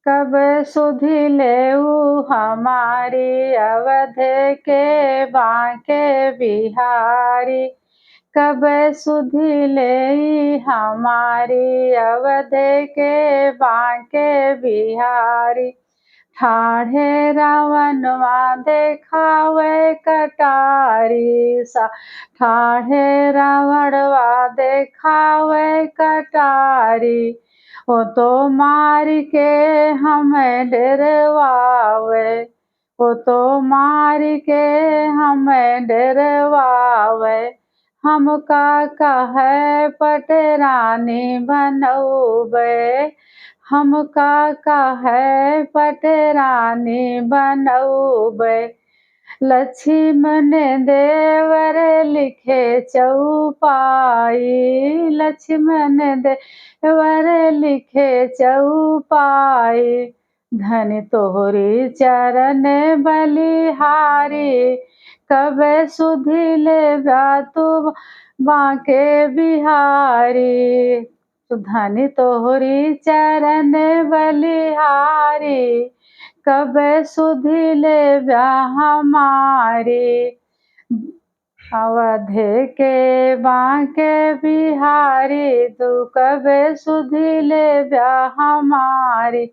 कब सुधि लेऊ हमारी अवध के बांके बिहारी। कब सुधि लेई हमारी अवध के बांके बिहारी। ठाढ़े रावणवा देखावे कटारी सा। ठाढ़े रावणवा देखावे कटारी। वो तो मार के हमें डरवावे। वो तो मार के हमें डरवावे। हमका कहे पटरानी बनौबे। हमका कहे पटरानी बनौबे। लक्ष्मण देवर लिखे चौपाई। लक्ष्मण देवर लिखे चौपाई। धन तोहरी चरण बलिहारी। कब सुधि लेबा तू बांके बिहारी। धन तोहरी चरण बलिहारी। कब सुधि लेबा हमारी। अवध के बांके बिहारी। तू कब सुधि लेबा हमारी।